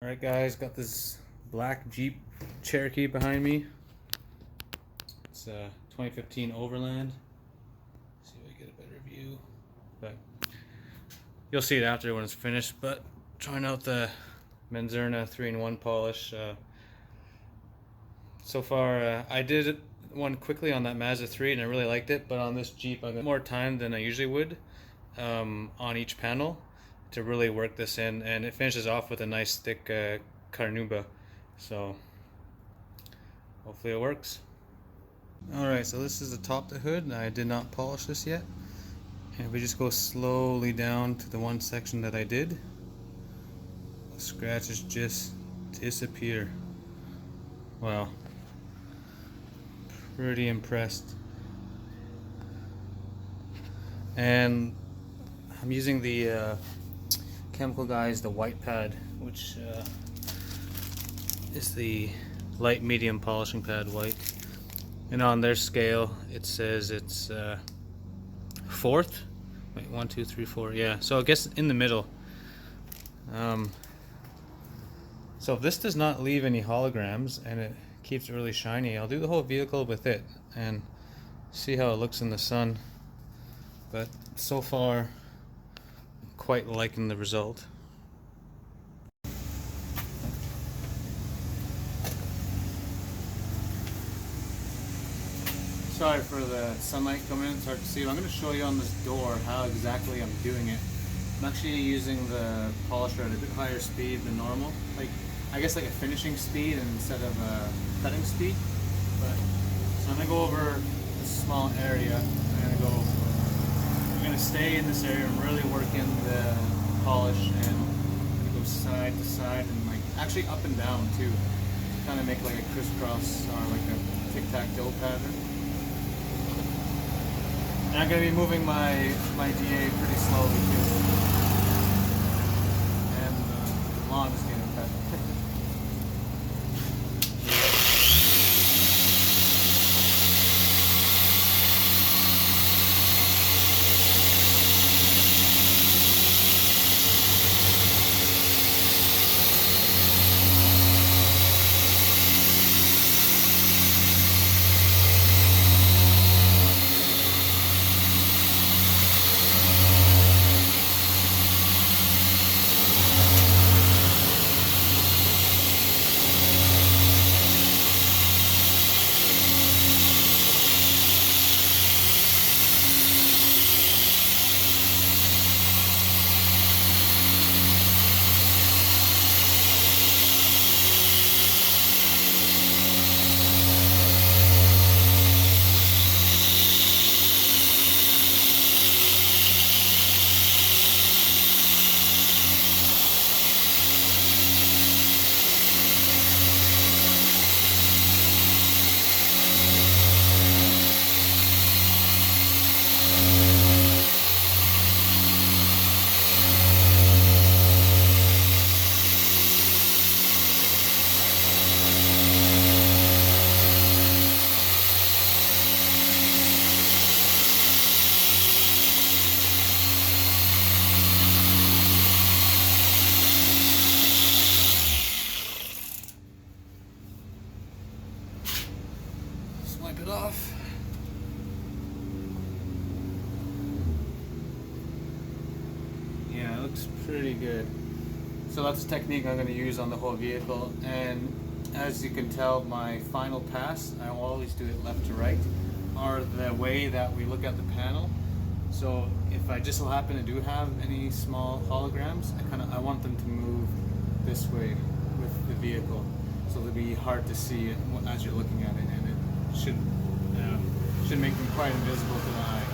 Alright guys, got this black Jeep Cherokee behind me. It's a 2015 Overland. Let's see if I get a better view. But you'll see it after when it's finished. But trying out the Menzerna 3-in-1 polish. So far, I did one quickly on that Mazda 3 and I really liked it. But on this Jeep, I got more time than I usually would on each panel to really work this in, and it finishes off with a nice thick carnauba, so hopefully it works. Alright, so this is the top of the hood. I did not polish this yet, and if we just go slowly down to the one section that I did, the scratches just disappear. Wow, pretty impressed. And I'm using the Chemical Guys, the white pad, which is the light medium polishing pad white, and on their scale it says it's fourth. Wait, 1 2 3 4, yeah, so I guess in the middle. So if this does not leave any holograms and it keeps it really shiny, I'll do the whole vehicle with it and see how it looks in the sun. But so far, quite liking the result. Sorry for the sunlight coming in, it's hard to see. I'm going to show you on this door how exactly I'm doing it. I'm actually using the polisher at a bit higher speed than normal. I guess like a finishing speed instead of a cutting speed. So I'm going to go over a small area. I'm going to stay in this area and really work in the polish, and I'm going to go side to side and actually up and down too, to kind of make like a crisscross or like a tic-tac-toe pattern. And I'm going to be moving my DA pretty slowly too. And the lawn is getting cut. Wipe it off. Yeah, it looks pretty good. So that's the technique I'm going to use on the whole vehicle, and as you can tell, my final pass, I will always do it left to right, or the way that we look at the panel. So if I just so happen to do have any small holograms, I want them to move this way with the vehicle, so they'll be hard to see it as you're looking at it, and it should make them quite invisible to the eye.